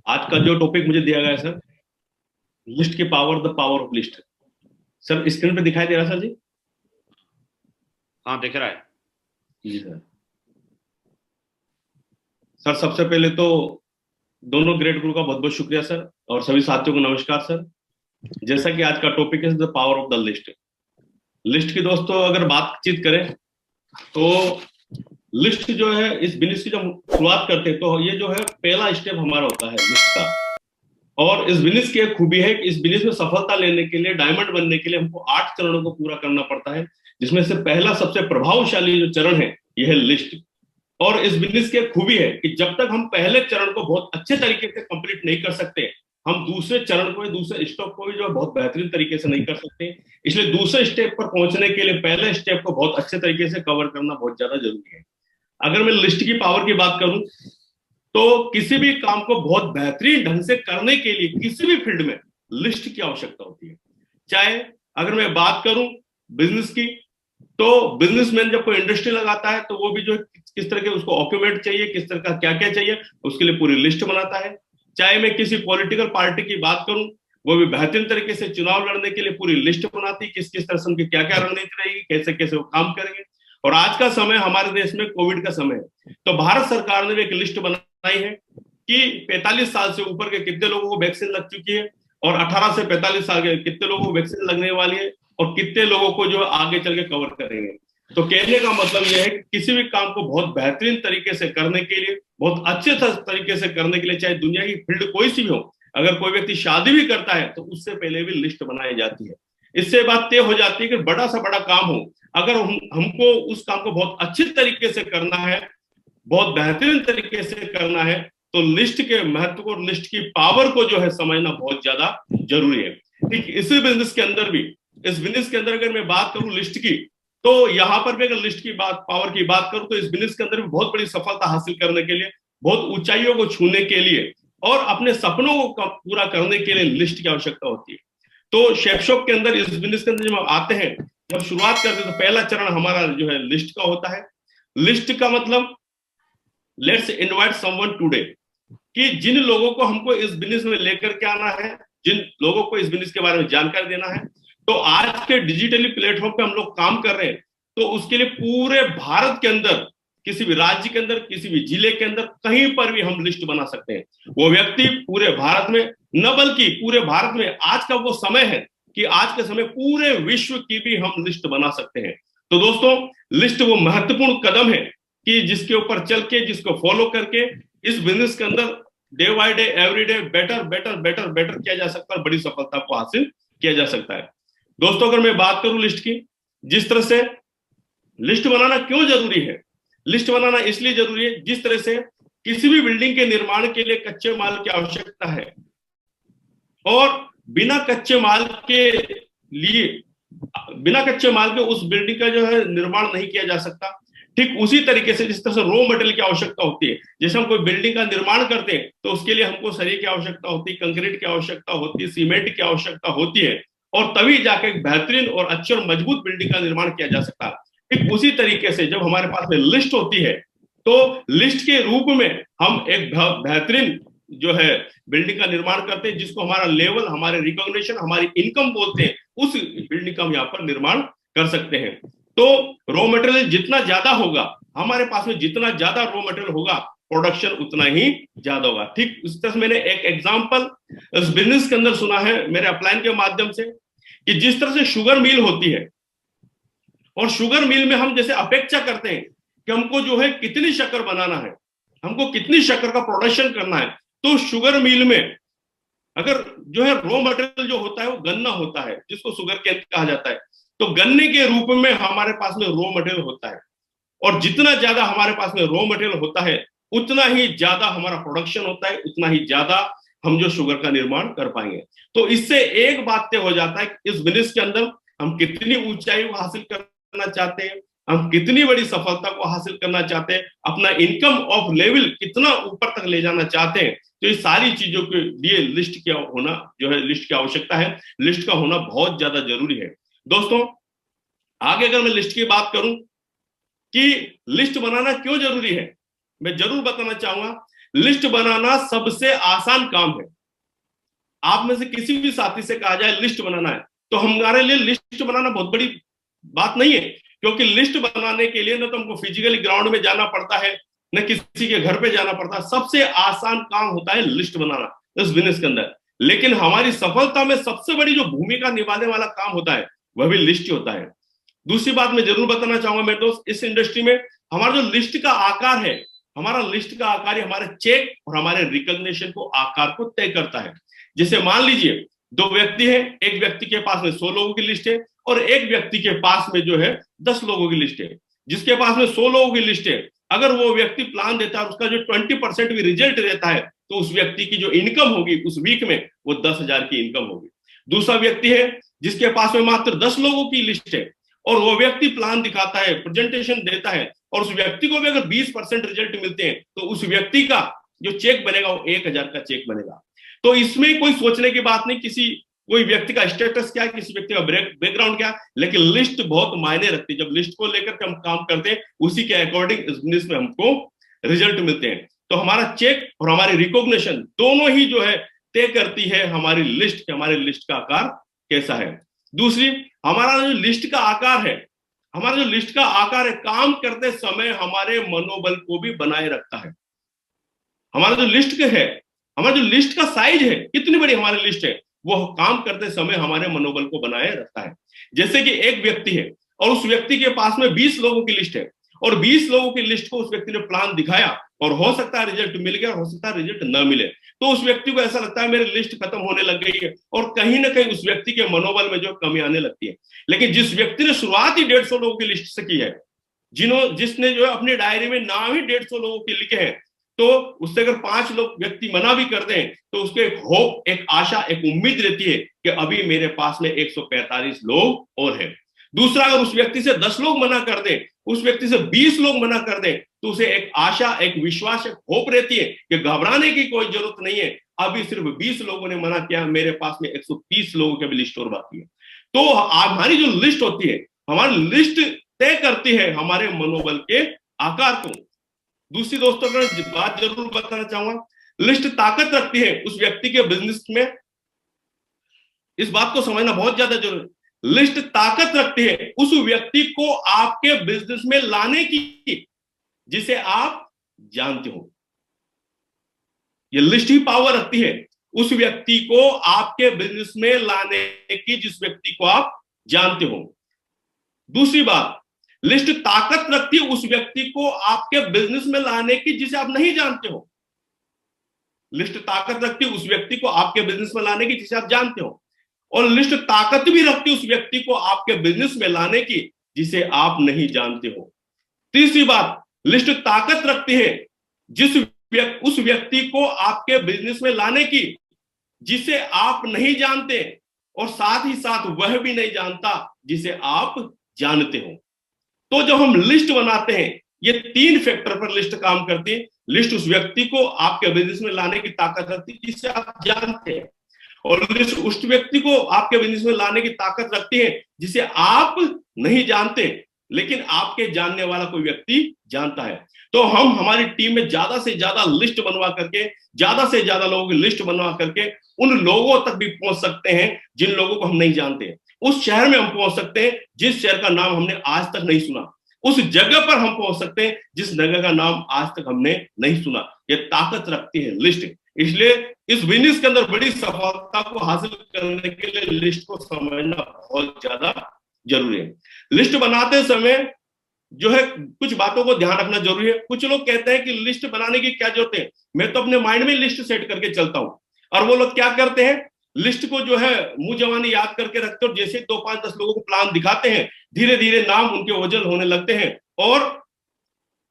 आज का जो टॉपिक मुझे दिया गया है सर, लिस्ट की power, the power of list. Sir screen पे दिखाई दे रहा है सर जी? हाँ, दिख रहा है। जी सर। सर सबसे पहले तो दोनों ग्रेट गुरु का बहुत बहुत शुक्रिया सर, और सभी साथियों को नमस्कार सर। जैसा कि आज का टॉपिक है the power of the list. List की दोस्तों अगर बातचीत करें तो लिस्ट जो है, इस बिजनेस की जब शुरुआत करते हैं तो ये जो है पहला स्टेप हमारा होता है लिस्ट का। और इस बिजनेस की एक खूबी है कि इस बिजनेस में सफलता लेने के लिए, डायमंड बनने के लिए हमको 8 चरणों को पूरा करना पड़ता है, जिसमें से पहला सबसे प्रभावशाली जो चरण है यह है लिस्ट। और इस बिजनेस की एक खूबी है कि जब तक हम पहले चरण को बहुत अच्छे तरीके से कंप्लीट नहीं कर सकते, हम दूसरे चरण को, दूसरे स्टेप को भी जो है बहुत बेहतरीन तरीके से नहीं कर सकते। इसलिए दूसरे स्टेप पर पहुंचने के लिए पहले स्टेप को बहुत अच्छे तरीके से कवर करना बहुत ज्यादा जरूरी है। अगर मैं लिस्ट की पावर की बात करूं तो किसी भी काम को बहुत बेहतरीन ढंग से करने के लिए किसी भी फील्ड में लिस्ट की आवश्यकता होती है। चाहे अगर मैं बात करूं बिजनेस की, तो बिजनेसमैन जब कोई इंडस्ट्री लगाता है तो वो भी जो किस तरह के उसको ऑक्यूमेंट चाहिए, किस तरह का क्या क्या चाहिए, उसके लिए पूरी लिस्ट बनाता है। चाहे मैं किसी पॉलिटिकल पार्टी की बात करूं, वो भी बेहतरीन तरीके से चुनाव लड़ने के लिए पूरी लिस्ट बनाती है, किस किस तरह से उनकी क्या क्या रणनीति रहेगी, कैसे कैसे वो काम करेंगे। और आज का समय हमारे देश में कोविड का समय है, तो भारत सरकार ने भी एक लिस्ट बनाई है कि 45 साल से ऊपर के कितने लोगों को वैक्सीन लग चुकी है, और 18 से 45 साल के कितने लोगों को वैक्सीन लगने वाली है, और कितने लोगों को जो आगे चल के कवर करेंगे। तो कहने का मतलब यह है कि किसी भी काम को बहुत बेहतरीन तरीके से करने के लिए, बहुत अच्छे तरीके से करने के लिए, चाहे दुनिया की फील्ड कोई सी भी हो, अगर कोई व्यक्ति शादी भी करता है तो उससे पहले भी लिस्ट बनाई जाती है। इससे बात तय हो जाती है कि बड़ा सा बड़ा काम हो, अगर हमको उस काम को बहुत अच्छे तरीके से करना है, बहुत बेहतरीन तरीके से करना है, तो लिस्ट के महत्व को, लिस्ट की पावर को जो है समझना बहुत ज्यादा जरूरी है। ठीक इसी बिजनेस के अंदर भी, इस बिजनेस के अंदर अगर मैं बात करूं लिस्ट की, तो यहां पर भी अगर लिस्ट की बात, पावर की बात करूं, तो इस बिजनेस के अंदर भी बहुत बड़ी सफलता हासिल करने के लिए, बहुत ऊंचाइयों को छूने के लिए और अपने सपनों को पूरा करने के लिए लिस्ट की आवश्यकता होती है। तो शेफ शॉप के अंदर, इस बिजनेस के अंदर जब आते हैं, जब शुरुआत करते हैं, तो पहला चरण हमारा जो है लिस्ट का होता है। लिस्ट का मतलब लेट्स इनवाइट समवन टुडे, कि जिन लोगों को हमको इस बिजनेस में लेकर के आना है, जिन लोगों को इस बिजनेस के बारे में जानकारी देना है, तो आज के डिजिटली प्लेटफॉर्म पे हम लोग काम कर रहे हैं, तो उसके लिए पूरे भारत के अंदर, किसी भी राज्य के अंदर, किसी भी जिले के अंदर, कहीं पर भी हम लिस्ट बना सकते हैं। वो व्यक्ति पूरे भारत में, न बल्कि पूरे भारत में आज का वो समय है कि आज के समय पूरे विश्व की भी हम लिस्ट बना सकते हैं। तो दोस्तों, लिस्ट वो महत्वपूर्ण कदम है कि जिसके ऊपर चल के, जिसको फॉलो करके इस बिजनेस के अंदर day by day, every day better better better better किया जा सकता है, बड़ी सफलता को हासिल किया जा सकता है। दोस्तों अगर मैं बात करूं लिस्ट की, जिस तरह से लिस्ट बनाना क्यों जरूरी है, लिस्ट बनाना इसलिए जरूरी है, जिस तरह से किसी भी बिल्डिंग के निर्माण के लिए कच्चे माल की आवश्यकता है, और बिना कच्चे माल के लिए, बिना कच्चे माल के उस बिल्डिंग का जो है निर्माण नहीं किया जा सकता। ठीक उसी तरीके से जिस तरह से रॉ मटेरियल की आवश्यकता होती है, जैसे हम कोई बिल्डिंग का निर्माण करते हैं तो उसके लिए हमको सरिये की आवश्यकता होती है, कंक्रीट की आवश्यकता होती है, सीमेंट की आवश्यकता होती है, और तभी जाके एक बेहतरीन और अच्छी और मजबूत बिल्डिंग का निर्माण किया जा सकता है। ठीक उसी तरीके से जब हमारे पास में लिस्ट होती है, तो लिस्ट के रूप में हम एक बेहतरीन जो है बिल्डिंग का निर्माण करते हैं, जिसको हमारा लेवल, हमारे रिकॉग्निशन, हमारी इनकम बोलते हैं, उस बिल्डिंग का हम यहाँ पर निर्माण कर सकते हैं। तो रॉ मटेरियल जितना ज्यादा होगा, हमारे पास में जितना ज्यादा रॉ मटेरियल होगा, प्रोडक्शन उतना ही ज्यादा होगा। ठीक उस तरह से मैंने एक एग्जांपल इस बिजनेस के अंदर सुना है मेरे अपलाइन के माध्यम से, कि जिस तरह से शुगर मिल होती है, और शुगर मिल में हम जैसे अपेक्षा करते हैं कि हमको जो है कितनी शक्कर बनाना है, हमको कितनी शक्कर का प्रोडक्शन करना है, तो शुगर मिल में अगर जो है रॉ मटेरियल जो होता है वो गन्ना होता है, जिसको शुगर केन कहा जाता है, तो गन्ने के रूप में हमारे पास में रॉ मटेरियल होता है, और जितना ज्यादा हमारे पास में रॉ मटेरियल होता है, उतना ही ज्यादा हमारा प्रोडक्शन होता है, उतना ही ज्यादा हम जो शुगर का निर्माण कर पाएंगे। तो इससे एक बात तय हो जाता है कि इस बिजनेस के अंदर हम कितनी ऊंचाई को हासिल करना चाहते हैं, हम कितनी बड़ी सफलता को हासिल करना चाहते हैं, अपना इनकम ऑफ लेवल कितना ऊपर तक ले जाना चाहते हैं। तो ये सारी चीजों के लिए लिस्ट का होना जो है, लिस्ट की आवश्यकता है, लिस्ट का होना बहुत ज्यादा जरूरी है। दोस्तों आगे अगर मैं लिस्ट की बात करूं कि लिस्ट बनाना क्यों जरूरी है, मैं जरूर बताना चाहूंगा लिस्ट बनाना सबसे आसान काम है। आप में से किसी भी साथी से कहा जाए लिस्ट बनाना है, तो हमारे लिए लिस्ट बनाना बहुत बड़ी बात नहीं है, क्योंकि लिस्ट बनाने के लिए ना तो हमको फिजिकली ग्राउंड में जाना पड़ता है, न किसी के घर पे जाना पड़ता है। सबसे आसान काम होता है लिस्ट बनाना इस बिजनेस के अंदर। लेकिन हमारी सफलता में सबसे बड़ी जो भूमिका निभाने वाला काम होता है वह भी लिस्ट ही होता है। दूसरी बात मैं जरूर बताना चाहूंगा मेरे दोस्त, इस इंडस्ट्री में हमारा जो लिस्ट का आकार है, हमारा लिस्ट का आकार ही हमारे चेक और हमारे रिकॉग्निशन को आकार को तय करता है। जैसे मान लीजिए दो व्यक्ति है, एक व्यक्ति के पास में 100 लोगों की लिस्ट है और एक व्यक्ति के पास में जो है 10 लोगों की लिस्ट है। जिसके पास में 100 लोगों की लिस्ट है, अगर वो व्यक्ति प्लान देता है, उसका जो 20% भी रिजल्ट देता है, तो उस व्यक्ति की जो इनकम होगी उस वीक में वो 10,000 की इनकम होगी। दूसरा व्यक्ति है जिसके पास में मात्र 10 लोगों की लिस्ट है और वो व्यक्ति प्लान दिखाता है, प्रेजेंटेशन देता है, और उस व्यक्ति को भी अगर 20% रिजल्ट मिलते हैं तो उस व्यक्ति का जो चेक बनेगा वो 1,000 का चेक बनेगा। तो इसमें कोई सोचने की बात नहीं, कोई व्यक्ति का स्टेटस क्या है, किसी व्यक्ति का बैकग्राउंड क्या है, लेकिन लिस्ट बहुत मायने रखती है। जब लिस्ट को लेकर के हम काम करते हैं उसी के अकॉर्डिंग इस बिजनेस में हमको रिजल्ट मिलते हैं। तो हमारा चेक और हमारी रिकॉग्निशन दोनों ही जो है तय करती है हमारी लिस्ट, हमारे लिस्ट का आकार कैसा है। दूसरी, हमारा जो लिस्ट का आकार है, हमारा जो लिस्ट का आकार है काम करते समय हमारे मनोबल को भी बनाए रखता है। हमारा जो लिस्ट है, हमारा जो लिस्ट का साइज है, कितनी बड़ी हमारी लिस्ट है, वो काम करते समय हमारे मनोबल को बनाए रखता है। जैसे कि एक व्यक्ति है और उस व्यक्ति के पास में 20 लोगों की लिस्ट है और 20 लोगों की लिस्ट को उस व्यक्ति ने प्लान दिखाया और हो सकता है रिजल्ट मिल गया, हो सकता है रिजल्ट न मिले, तो उस व्यक्ति को ऐसा लगता है मेरी लिस्ट खत्म होने लग गई है और कहीं ना कहीं उस व्यक्ति के मनोबल में जो कमी आने लगती है। लेकिन जिस व्यक्ति ने शुरुआत ही 150 लोगों की लिस्ट से की है, जिसने जो है अपनी डायरी में नाम ही 150 लोगों के लिखे हैं, तो उससे अगर 5 लोग व्यक्ति मना भी कर दें तो उसके एक होप, एक आशा, एक उम्मीद रहती है कि अभी मेरे पास में 145 लोग और हैं। दूसरा, अगर उस व्यक्ति से 10 लोग मना कर दें, उस व्यक्ति से 20 लोग मना कर दें, तो उसे एक आशा, एक विश्वास, एक होप रहती है कि घबराने की कोई जरूरत नहीं है, अभी सिर्फ 20 लोगों ने मना किया, मेरे पास में 130 लोगों की भी लिस्ट और बाकी है। तो हमारी जो लिस्ट होती है, हमारी लिस्ट तय करती है हमारे मनोबल के आकार को। दूसरी दोस्तों मैं बात जरूर बताना चाहूंगा, लिस्ट ताकत रखती है उस व्यक्ति के बिजनेस में। इस बात को समझना बहुत ज्यादा जरूरी है। लिस्ट ताकत रखती है उस व्यक्ति को आपके बिजनेस में लाने की जिसे आप जानते हो। ये लिस्ट ही पावर रखती है उस व्यक्ति को आपके बिजनेस में लाने की जिस व्यक्ति को आप जानते हो। दूसरी बात, लिस्ट ताकत रखती है उस व्यक्ति को आपके बिजनेस में लाने की जिसे आप नहीं जानते हो। लिस्ट ताकत रखती है उस व्यक्ति को आपके बिजनेस में लाने की जिसे आप जानते हो, और लिस्ट ताकत भी रखती है उस व्यक्ति को आपके बिजनेस में लाने की जिसे आप नहीं जानते हो। तीसरी बात, लिस्ट ताकत रखती है उस व्यक्ति को आपके बिजनेस में लाने की जिसे आप नहीं जानते और साथ ही साथ वह भी नहीं जानता जिसे आप जानते हो। तो जब हम लिस्ट बनाते हैं, ये 3 फैक्टर पर लिस्ट काम करती है। लिस्ट उस व्यक्ति को आपके बिजनेस में लाने की ताकत रखती है जिसे आप जानते हैं, और लिस्ट उस व्यक्ति को आपके बिजनेस में लाने की ताकत रखती है जिसे आप नहीं जानते लेकिन आपके जानने वाला कोई व्यक्ति जानता है। तो हम हमारी टीम में ज्यादा से ज्यादा लिस्ट बनवा करके, ज्यादा से ज्यादा लोगों की लिस्ट बनवा करके उन लोगों तक भी पहुंच सकते हैं जिन लोगों को हम नहीं जानते। उस शहर में हम पहुंच सकते हैं जिस शहर का नाम हमने आज तक नहीं सुना। उस जगह पर हम पहुंच सकते हैं जिस जगह का नाम आज तक हमने नहीं सुना। ये ताकत रखती है लिस्ट। इसलिए इस बिजनेस के अंदर बड़ी सफलता को हासिल करने के लिए लिस्ट को समझना बहुत ज्यादा जरूरी है। लिस्ट बनाते समय जो है कुछ बातों को ध्यान रखना जरूरी है। कुछ लोग कहते हैं कि लिस्ट बनाने की क्या जरूरत है, मैं तो अपने माइंड में लिस्ट सेट करके चलता हूं। और वो लोग क्या करते हैं, लिस्ट को जो है मुंह जवानी याद करके रखते और जैसे 2, 5, 10 लोगों को प्लान दिखाते हैं, धीरे धीरे नाम उनके ओझल होने लगते हैं। और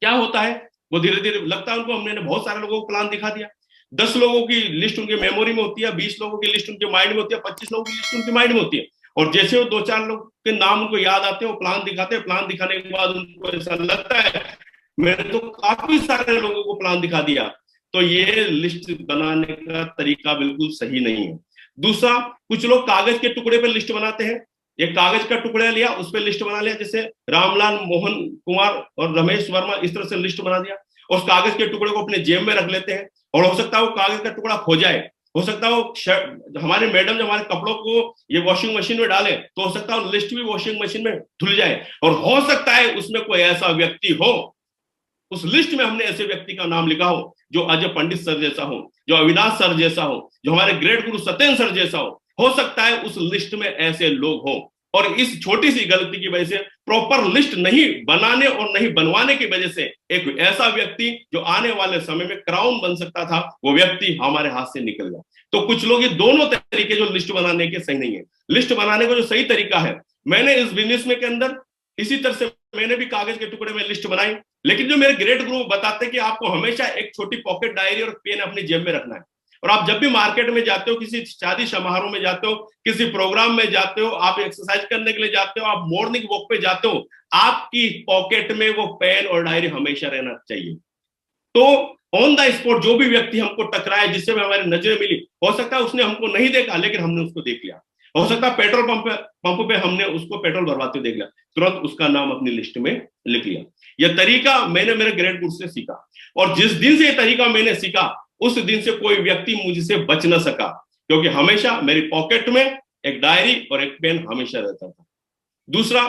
क्या होता है, वो धीरे धीरे लगता है उनको हमने बहुत सारे लोगों को प्लान दिखा दिया। 10 लोगों की लिस्ट उनके मेमोरी में होती है, 20 लोगों की लिस्ट उनके माइंड में होती है, 25 लोगों की लिस्ट उनके माइंड में होती है, और जैसे वो 2-4 लोग के नाम उनको याद आते हैं, वो प्लान दिखाते हैं। प्लान दिखाने के बाद उनको ऐसा लगता है मैंने तो काफी सारे लोगों को प्लान दिखा दिया। तो ये लिस्ट बनाने का तरीका बिल्कुल सही नहीं है। दूसरा, कुछ लोग कागज के टुकड़े पर लिस्ट बनाते हैं। एक कागज का टुकड़ा लिया, उस पर लिस्ट बना लिया, जैसे रामलाल, मोहन कुमार और रमेश वर्मा, इस तरह से लिस्ट बना दिया। उस कागज के टुकड़े को अपने जेब में रख लेते हैं, और हो सकता है वो कागज का टुकड़ा खो जाए, हो सकता है वो हमारे मैडम जब हमारे कपड़ों को ये वॉशिंग मशीन में डाले तो हो सकता है वो लिस्ट भी वॉशिंग मशीन में धुल जाए, और हो सकता है उसमें कोई ऐसा व्यक्ति हो, उस लिस्ट में हमने ऐसे व्यक्ति का नाम लिखा हो जो अजय पंडित सर जैसा हो, जो अविनाश सर जैसा हो, जो हमारे ग्रेट गुरु सत्येंद्र सर जैसा हो सकता है उस लिस्ट में ऐसे लोग हो, और इस छोटी सी गलती की वजह से, प्रॉपर लिस्ट नहीं बनाने और नहीं बनवाने की वजह से, एक ऐसा व्यक्ति जो आने वाले समय में क्राउन बन सकता था, वो व्यक्ति हमारे हाथ से निकल गया। तो कुछ लोग ये दोनों तरीके जो लिस्ट बनाने के सही नहीं है। लिस्ट बनाने का जो सही तरीका है, मैंने इस बिजनेस में के अंदर इसी तरह से मैंने भी कागज के टुकड़े में लिस्ट बनाई, लेकिन जो मेरे ग्रेट गुरु बताते हैं कि आपको हमेशा एक छोटी पॉकेट डायरी और पेन अपनी जेब में रखना है, और आप जब भी मार्केट में जाते हो, किसी शादी समारोह में जाते हो, किसी प्रोग्राम में जाते हो, आप एक्सरसाइज करने के लिए जाते हो, आप मॉर्निंग वॉक पे जाते हो, आपकी पॉकेट में वो पेन और डायरी हमेशा रहना चाहिए। तो ऑन द स्पॉट जो भी व्यक्ति हमको टकराए, जिससे भी हमारी नजरें मिली, हो सकता है उसने हमको नहीं देखा लेकिन हमने उसको देख लिया, हो सकता है पेट्रोल पंप पे हमने उसको पेट्रोल भरवाते हुए देख लिया, तुरंत उसका नाम अपनी लिस्ट में लिख लिया। यह तरीका मैंने मेरे ग्रेट गुरु से सीखा, और जिस दिन से यह तरीका मैंने सीखा उस दिन से कोई व्यक्ति मुझसे बच न सका, क्योंकि हमेशा मेरी पॉकेट में एक डायरी और एक पेन हमेशा रहता था। दूसरा,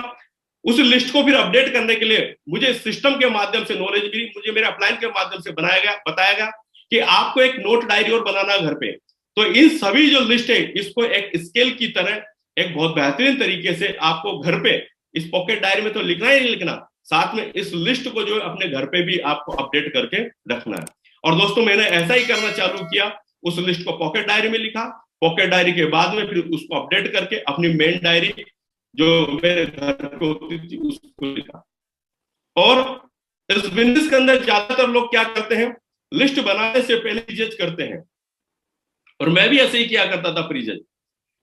उस लिस्ट को फिर अपडेट करने के लिए मुझे सिस्टम के माध्यम से नॉलेज भी मुझे मेरे अपलाइन के माध्यम से बताया गया कि आपको एक नोट डायरी और बनाना घर पे। तो इन सभी जो लिस्ट है, इसको एक स्केल की तरह एक बहुत बेहतरीन तरीके से आपको घर पे इस पॉकेट डायरी में तो लिखना ही नहीं लिखना, साथ में इस लिस्ट को जो है अपने घर पे भी आपको अपडेट करके रखना है। और दोस्तों मैंने ऐसा ही करना चालू किया, उस लिस्ट को पॉकेट डायरी में लिखा, पॉकेट डायरी के बाद में फिर उसको अपडेट करके अपनी मेन डायरी जो मेरे घर पे होती थी उसको लिखा। और इस बिजनेस के अंदर ज्यादातर लोग क्या करते हैं, लिस्ट बनाने से पहले प्रीजज करते हैं, और मैं भी ऐसे ही किया करता था प्रीजज।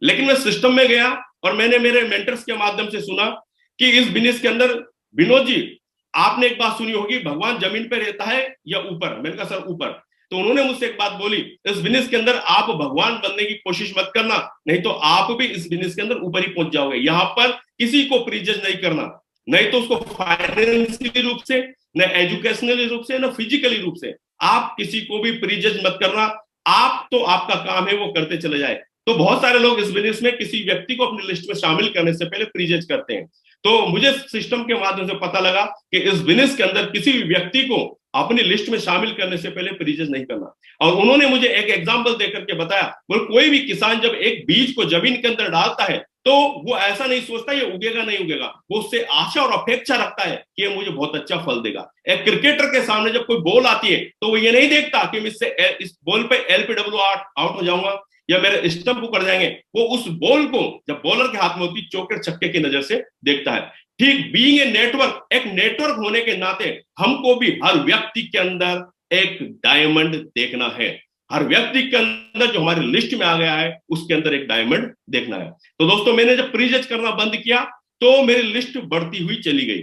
लेकिन मैं सिस्टम में गया और मैंने मेरे मेंटर्स के माध्यम से सुना कि इस बिजनेस के अंदर, विनोद जी आपने एक बात सुनी होगी, भगवान जमीन पे रहता है या ऊपर? मैंने कहा सर ऊपर। तो उन्होंने मुझसे एक बात बोली, इस बिजनेस के अंदर आप भगवान बनने की कोशिश मत करना, नहीं तो आप भी इस बिजनेस के अंदर ऊपर ही पहुंच जाओगे। यहां पर किसी को प्रीजज नहीं करना, नहीं तो उसको फाइनेंशियली रूप से, न एजुकेशनली रूप से, न फिजिकली रूप से आप किसी को भी प्रीजज मत करना। आप तो आपका काम है वो करते चले जाए। तो बहुत सारे लोग इस बिजनेस में किसी व्यक्ति को अपनी लिस्ट में शामिल करने से पहले प्रीजज करते हैं। तो मुझे सिस्टम के माध्यम से पता लगा कि इस बिजनेस के अंदर किसी भी व्यक्ति को अपनी लिस्ट में शामिल करने से पहले प्रीजज नहीं करना। और उन्होंने मुझे एक एग्जांपल देकर के बताया, बोल कोई भी किसान जब एक बीज को जमीन के अंदर डालता है तो वो ऐसा नहीं सोचता ये उगेगा नहीं उगेगा, वो उससे आशा और अपेक्षा रखता है कि ये मुझे बहुत अच्छा फल देगा। एक क्रिकेटर के सामने जब कोई बॉल आती है तो वो ये नहीं देखता कि मैं इससे इस बॉल पे LPW आउट हो जाऊंगा या मेरे स्टंप ऊपर जाएंगे, वो उस बॉल को जब बॉलर के हाथ में होती चौके छक्के की नजर से देखता है। ठीक बीइंग ए नेटवर्क, एक नेटवर्क होने के नाते हमको भी हर व्यक्ति के अंदर एक डायमंड देखना है। हर व्यक्ति के अंदर जो हमारी लिस्ट में आ गया है उसके अंदर एक डायमंड देखना है। तो दोस्तों मैंने जब प्रीजज करना बंद किया तो मेरी लिस्ट बढ़ती हुई चली गई।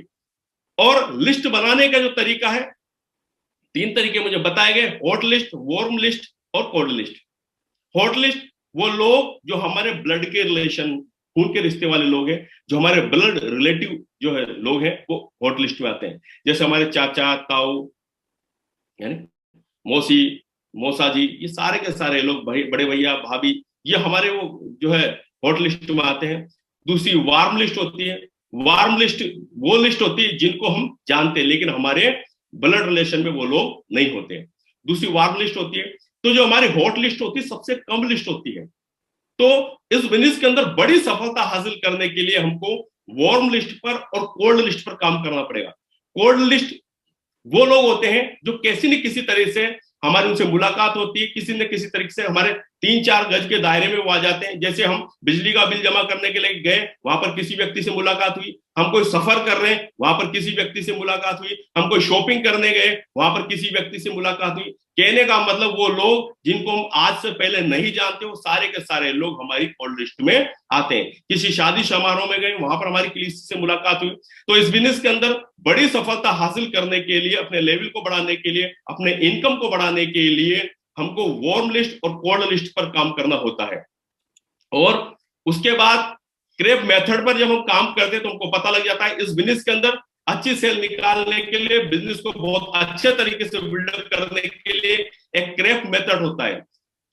और लिस्ट बनाने का जो तरीका है, 3 तरीके मुझे बताए गए, हॉट लिस्ट, वार्म लिस्ट और कोल्ड लिस्ट। हॉट लिस्ट वो लोग जो हमारे ब्लड के रिलेशन, खून के रिश्ते वाले लोग हैं, जो हमारे ब्लड रिलेटिव जो है लोग हैं, वो हॉट लिस्ट में आते हैं। जैसे हमारे चाचा, ताऊ, यानी मौसी, मौसा जी, ये सारे के सारे लोग, भाई, बड़े भैया, भाभी, ये हमारे वो जो है हॉट लिस्ट में आते हैं। दूसरी वार्म लिस्ट होती है। वार्म लिस्ट वो लिस्ट होती है जिनको हम जानते हैं लेकिन हमारे ब्लड रिलेशन में वो लोग नहीं होते। दूसरी वार्म लिस्ट होती है। तो जो हमारी हॉट लिस्ट होती है सबसे कम लिस्ट होती है। तो इस बिजनेस के अंदर बड़ी सफलता हासिल करने के लिए हमको वार्म लिस्ट पर और कोल्ड लिस्ट पर काम करना पड़ेगा। कोल्ड लिस्ट वो लोग होते हैं जो किसी न किसी तरह से हमारी उनसे मुलाकात होती है, किसी न किसी तरीके से हमारे 3-4 गज के दायरे में वो आ जाते हैं। जैसे हम बिजली का बिल जमा करने के लिए गए, वहां पर किसी व्यक्ति से मुलाकात हुई, हम कोई सफर कर रहे हैं, वहां पर किसी व्यक्ति से मुलाकात हुई, हम कोई शॉपिंग करने गए, वहां पर किसी व्यक्ति से मुलाकात हुई। कहने का मतलब वो लोग जिनको हम आज से पहले नहीं जानते, वो सारे के सारे लोग हमारी कोल्ड लिस्ट में आते हैं। किसी शादी समारोह में गए, वहां पर हमारी किसी से मुलाकात हुई। तो इस बिजनेस के अंदर बड़ी सफलता हासिल करने के लिए, अपने लेवल को बढ़ाने के लिए, अपने इनकम को बढ़ाने के लिए हमको वार्म लिस्ट और कोल्ड लिस्ट पर काम करना होता है। और उसके बाद क्रेप मेथड पर जब हम काम करते हैं तो हमको पता लग जाता है इस बिजनेस के अंदर अच्छी सेल निकालने के लिए, बिजनेस को बहुत अच्छे तरीके से बिल्डअप करने के लिए एक क्रैप मेथड होता है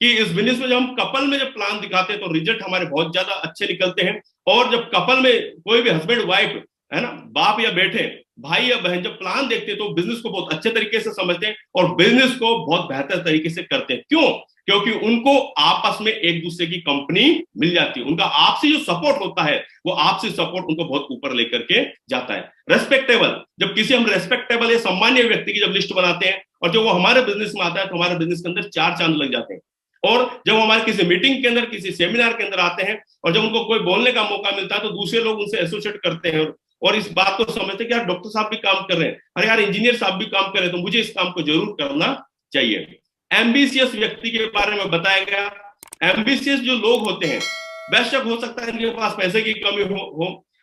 कि इस बिजनेस में जब हम कपल में जब प्लान दिखाते हैं तो रिजल्ट हमारे बहुत ज्यादा अच्छे निकलते हैं। और जब कपल में कोई भी हस्बैंड वाइफ है ना, बाप या बेटे, भाई या बहन, जब प्लान देखते हैं तो बिजनेस को बहुत अच्छे तरीके से समझते हैं और बिजनेस को बहुत बेहतर तरीके से करते हैं। क्यों? क्योंकि उनको आपस में एक दूसरे की कंपनी मिल जाती है, उनका आपसी जो सपोर्ट होता है वो आपसी सपोर्ट उनको बहुत ऊपर लेकर के जाता है। रेस्पेक्टेबल, जब किसी हम रेस्पेक्टेबल या सम्मानीय व्यक्ति की जब लिस्ट बनाते हैं और जब वो हमारे बिजनेस में आता है तो हमारे बिजनेस के अंदर चार चांद लग जाते हैं। और जब हमारे किसी मीटिंग के अंदर, किसी सेमिनार के अंदर आते हैं और जब उनको कोई बोलने का मौका मिलता है तो दूसरे लोग उनसे एसोसिएट करते हैं और इस बात को समझते हैं कि यार डॉक्टर साहब भी काम कर रहे हैं, अरे यार इंजीनियर साहब भी काम कर रहे हैं, तो मुझे इस काम को जरूर करना चाहिए। एम्बिशियस व्यक्ति के बारे में बताया गया। एम्बिशियस जो लोग होते हैं, बेशक हो सकता है इनके पास पैसे की कमी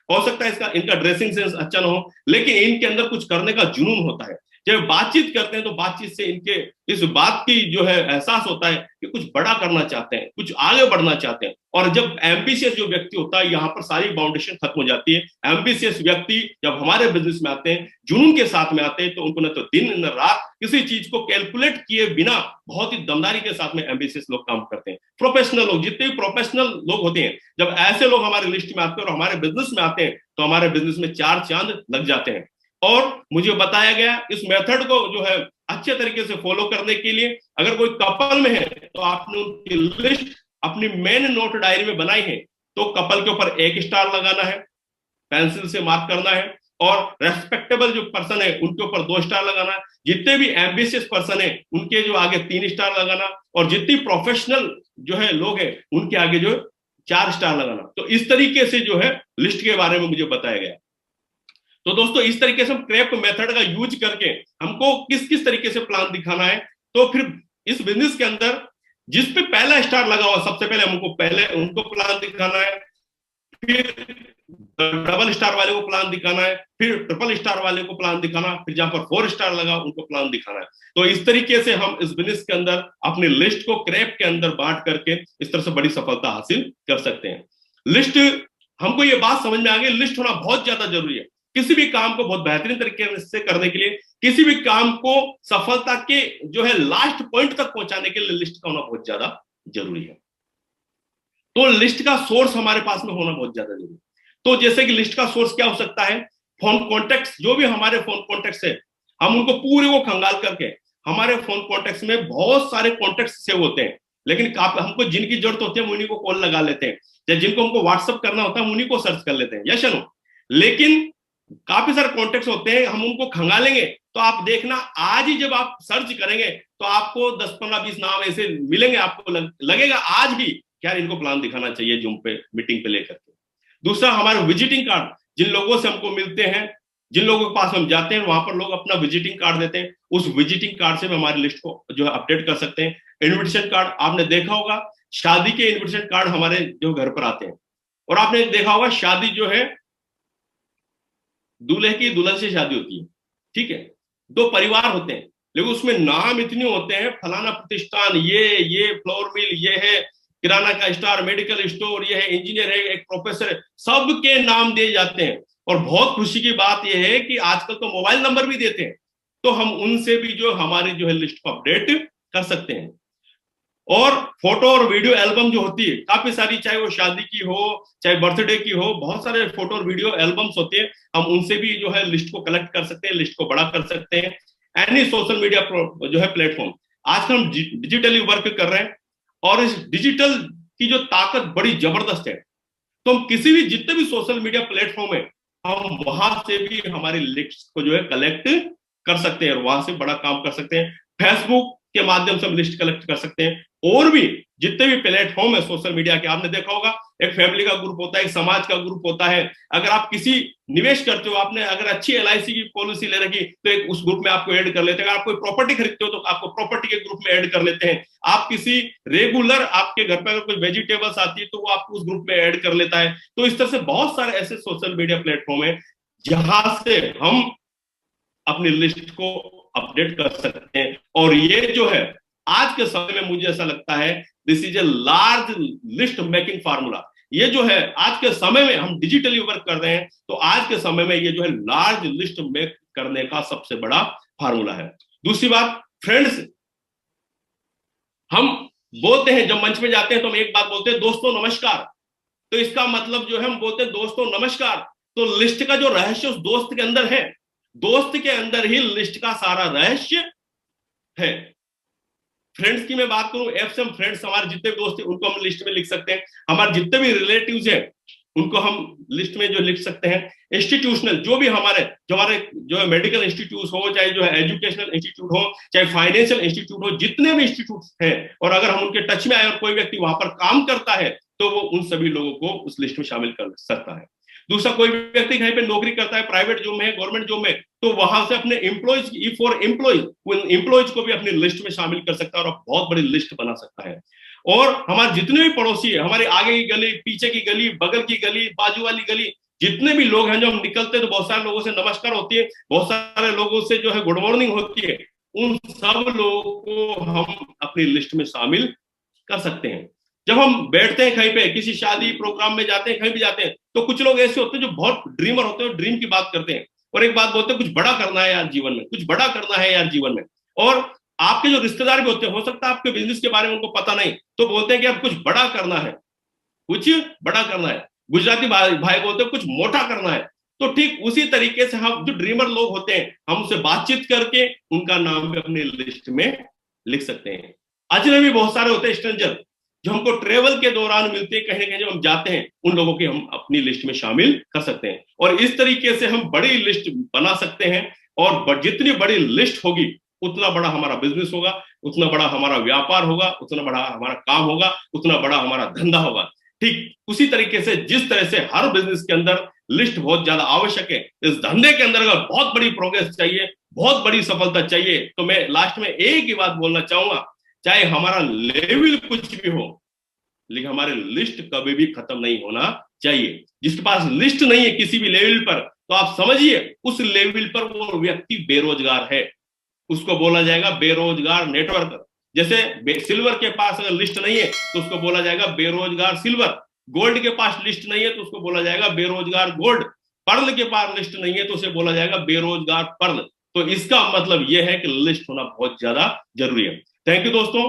हो सकता है इनका ड्रेसिंग सेंस अच्छा ना हो, लेकिन इनके अंदर कुछ करने का जुनून होता है। जब बातचीत करते हैं तो बातचीत से इनके इस बात की जो है एहसास होता है कि कुछ बड़ा करना चाहते हैं, कुछ आगे बढ़ना चाहते हैं। और जब एम्बिशियस जो व्यक्ति होता है, यहाँ पर सारी बाउंडेशन खत्म हो जाती है। एम्बिशियस व्यक्ति जब हमारे बिजनेस में आते हैं, जुनून के साथ में आते हैं, तो उनको न तो दिन न रात किसी चीज को कैलकुलेट किए बिना बहुत ही दमदारी के साथ में एम्बिशियस लोग काम करते हैं। प्रोफेशनल लोग, जितने भी प्रोफेशनल लोग होते हैं, जब ऐसे लोग हमारे लिस्ट में आते हैं और हमारे बिजनेस में आते हैं तो हमारे बिजनेस में चार चांद लग जाते हैं। और मुझे बताया गया इस मेथड को जो है अच्छे तरीके से फॉलो करने के लिए, अगर कोई कपल में है तो आपने उनकी लिस्ट अपनी मेन नोट डायरी में बनाई है तो कपल के ऊपर 1 स्टार लगाना है, पेंसिल से मार्क करना है। और रेस्पेक्टेबल जो पर्सन है उनके ऊपर 2 स्टार लगाना है। जितने भी एम्बिशियस पर्सन है उनके जो आगे 3 स्टार लगाना, और जितनी प्रोफेशनल जो है लोग हैं उनके आगे जो 4 स्टार लगाना। तो इस तरीके से जो है लिस्ट के बारे में मुझे बताया गया। तो दोस्तों इस तरीके से हम क्रैप मेथड का यूज करके हमको किस किस तरीके से प्लान दिखाना है, तो फिर इस बिजनेस के अंदर जिस पे पहला स्टार लगा हुआ सबसे पहले हमको पहले उनको प्लान दिखाना है, फिर डबल स्टार वाले को प्लान दिखाना है, फिर ट्रिपल स्टार वाले को प्लान दिखाना, फिर जहां पर 4 स्टार लगा उनको प्लान दिखाना है। तो इस तरीके से हम इस बिजनेस के अंदर अपनी लिस्ट को क्रैप के अंदर बांट करके इस तरह से बड़ी सफलता हासिल कर सकते हैं। लिस्ट, हमको ये बात समझ में आ गई, लिस्ट होना बहुत ज्यादा जरूरी है किसी भी काम को बहुत बेहतरीन तरीके से करने के लिए। किसी भी काम को सफलता के जो है लास्ट पॉइंट तक पहुंचाने के लिए लिस्ट का होना बहुत ज्यादा जरूरी है। तो लिस्ट का सोर्स हमारे पास में होना बहुत ज्यादा जरूरी है। तो जैसे कि लिस्ट का सोर्स क्या हो सकता है, फोन कॉन्टेक्ट्स, जो भी हमारे फोन कॉन्टेक्ट्स है हम उनको पूरे को खंगाल करके, हमारे फोन कॉन्टेक्ट्स में बहुत सारे कॉन्टेक्ट्स सेव होते हैं, लेकिन हमको जिनकी जरूरत होती है हम उन्हीं को कॉल लगा लेते हैं, या जिनको हमको व्हाट्सअप करना होता है हम उन्हीं को सर्च कर लेते हैं, यस या नो। लेकिन काफी सारे कॉन्टेक्ट्स होते हैं, हम उनको खंगालेंगे तो आप देखना आज ही जब आप सर्च करेंगे तो आपको 10, 15, 20 नाम ऐसे मिलेंगे, आपको लगेगा आज भी क्या इनको प्लान दिखाना चाहिए जूम पे, मीटिंग पे लेकर के। दूसरा, हमारे विजिटिंग कार्ड, जिन लोगों से हमको मिलते हैं, जिन लोगों के पास हम जाते हैं वहां पर लोग अपना विजिटिंग कार्ड देते हैं, उस विजिटिंग कार्ड से भी हमारी लिस्ट को जो है अपडेट कर सकते हैं। इन्विटेशन कार्ड, आपने देखा होगा शादी के इन्विटेशन कार्ड हमारे जो घर पर आते हैं, और आपने देखा होगा शादी जो है दूल्हे की दुल्हन से शादी होती है, ठीक है, 2 परिवार होते हैं, लेकिन उसमें नाम इतने होते हैं, फलाना प्रतिष्ठान, ये फ्लोर मिल, ये है किराना का स्टार, मेडिकल स्टोर, ये है इंजीनियर है, एक प्रोफेसर है, सबके नाम दिए जाते हैं। और बहुत खुशी की बात यह है कि आजकल तो मोबाइल नंबर भी देते हैं, तो हम उनसे भी जो हमारी जो है लिस्ट को अपडेट कर सकते हैं। और फोटो और वीडियो एल्बम जो होती है काफी सारी, चाहे वो शादी की हो चाहे बर्थडे की हो, बहुत सारे फोटो और वीडियो एल्बम्स होते हैं, हम उनसे भी जो है लिस्ट को कलेक्ट कर सकते हैं, लिस्ट को बड़ा कर सकते हैं। एनी सोशल मीडिया जो है प्लेटफॉर्म, आजकल हम डिजिटली वर्क कर रहे हैं और इस डिजिटल की जो ताकत बड़ी जबरदस्त है, तो हम किसी भी जितने भी सोशल मीडिया प्लेटफॉर्म है हम वहां से भी हमारी लिस्ट को जो है कलेक्ट कर सकते हैं और वहां से बड़ा काम कर सकते हैं। फेसबुक के माध्यम से हम लिस्ट कलेक्ट कर सकते हैं, और भी जितने भी प्लेटफॉर्म है सोशल मीडिया के, आपने देखा होगा एक फैमिली का ग्रुप होता है, एक समाज का ग्रुप होता है। अगर आप किसी निवेश करते हो, आपने अगर अच्छी LIC की पॉलिसी ले रखी तो एक उस ग्रुप में आपको ऐड कर लेते हैं। अगर आप कोई प्रॉपर्टी खरीदते हो तो आपको प्रॉपर्टी के ग्रुप में ऐड कर लेते हैं। आप किसी रेगुलर, आपके घर पर अगर कोई वेजिटेबल्स आती है तो वो आपको उस ग्रुप में ऐड कर लेता है। तो इस तरह से बहुत सारे ऐसे सोशल मीडिया प्लेटफॉर्म है जहां से हम अपनी लिस्ट को अपडेट कर सकते हैं। और ये जो है आज के समय में मुझे ऐसा लगता है this is a large list making formula. ये जो है आज के समय में हम डिजिटली वर्क कर रहे हैं, तो आज के समय में ये जो है लार्ज लिस्ट मेक करने का सबसे बड़ा फार्मूला है। दूसरी बात, फ्रेंड्स, हम बोलते हैं जब मंच में जाते हैं तो हम एक बात बोलते हैं, दोस्तों नमस्कार। तो इसका मतलब जो है हम बोलते हैं दोस्तों नमस्कार, तो लिस्ट का जो रहस्य उस दोस्त के अंदर है, दोस्त के अंदर ही लिस्ट का सारा रहस्य है। फ्रेंड्स की मैं बात करूं, एफ से हम फ्रेंड्स, हमारे जितने भी दोस्त हैं उनको हम लिस्ट में लिख सकते हैं, हमारे जितने भी रिलेटिव्स हैं उनको हम लिस्ट में जो लिख सकते हैं। इंस्टीट्यूशनल, जो भी हमारे जो है मेडिकल इंस्टीट्यूट हो, चाहे जो है एजुकेशनल इंस्टीट्यूट हो, चाहे फाइनेंशियल इंस्टीट्यूट हो, जितने भी इंस्टीट्यूट हैं, और अगर हम उनके टच में आए और कोई व्यक्ति वहां पर काम करता है तो वो उन सभी लोगों को उस लिस्ट में शामिल कर सकता है। दूसरा, कोई व्यक्ति कहीं पे नौकरी करता है, प्राइवेट जॉब में है, गवर्नमेंट जॉब में, तो वहां से अपने एम्प्लॉयज फॉर एम्प्लॉयज को भी अपनी लिस्ट में शामिल कर सकता है और बहुत बड़ी लिस्ट बना सकता है। और हमारे जितने भी पड़ोसी है, हमारे आगे की गली, पीछे की गली, बगल की गली, बाजू वाली गली, जितने भी लोग हैं, जो हम निकलते हैं तो बहुत सारे लोगों से नमस्कार होती है, बहुत सारे लोगों से जो है गुड मॉर्निंग होती है, उन सब लोगों को हम अपनी लिस्ट में शामिल कर सकते हैं। जब हम बैठते हैं कहीं पे, किसी शादी प्रोग्राम में जाते हैं, कहीं भी जाते हैं, तो कुछ लोग ऐसे होते हैं जो बहुत ड्रीमर होते हैं, ड्रीम की बात करते हैं और एक बात बोलते हैं, कुछ बड़ा करना है यार जीवन में, कुछ बड़ा करना है यार जीवन में। और आपके जो रिश्तेदार भी होते हैं, हो सकता है आपके बिजनेस के बारे में उनको पता नहीं, तो बोलते हैं कि अब कुछ बड़ा करना है, कुछ बड़ा करना है। गुजराती भाई बोलते हैं कुछ मोटा करना है। तो ठीक उसी तरीके से हम जो ड्रीमर लोग होते हैं, हम उनसे बातचीत करके उनका नाम भी अपनी लिस्ट में लिख सकते हैं। अजनबी बहुत सारे होते हैं, स्ट्रेंजर, जो हमको ट्रेवल के दौरान मिलते हैं, कहीं ना कहीं जब हम जाते हैं, उन लोगों की हम अपनी लिस्ट में शामिल कर सकते हैं। और इस तरीके से हम बड़ी लिस्ट बना सकते हैं, और जितनी बड़ी लिस्ट होगी उतना बड़ा हमारा बिजनेस होगा, उतना बड़ा हमारा व्यापार होगा, उतना बड़ा हमारा काम होगा, उतना बड़ा हमारा धंधा होगा। ठीक उसी तरीके से जिस तरह से हर बिजनेस के अंदर लिस्ट बहुत ज्यादा आवश्यक है, इस धंधे के अंदर अगर बहुत बड़ी प्रोग्रेस चाहिए, बहुत बड़ी सफलता चाहिए, तो मैं लास्ट में एक ही बात बोलना चाहूंगा, चाहे हमारा लेवल कुछ भी हो, लेकिन हमारे लिस्ट कभी भी खत्म नहीं होना चाहिए। जिसके पास लिस्ट नहीं है किसी भी लेवल पर, तो आप समझिए उस लेवल पर वो व्यक्ति बेरोजगार है, उसको बोला जाएगा बेरोजगार नेटवर्क। जैसे सिल्वर के पास अगर लिस्ट नहीं है तो उसको बोला जाएगा बेरोजगार सिल्वर, गोल्ड के पास लिस्ट नहीं है तो उसको बोला जाएगा बेरोजगार गोल्ड, पर्ल के पास लिस्ट नहीं है तो उसे बोला जाएगा बेरोजगार पर्ल। तो इसका मतलब यह है कि लिस्ट होना बहुत ज्यादा जरूरी है। थैंक यू दोस्तों।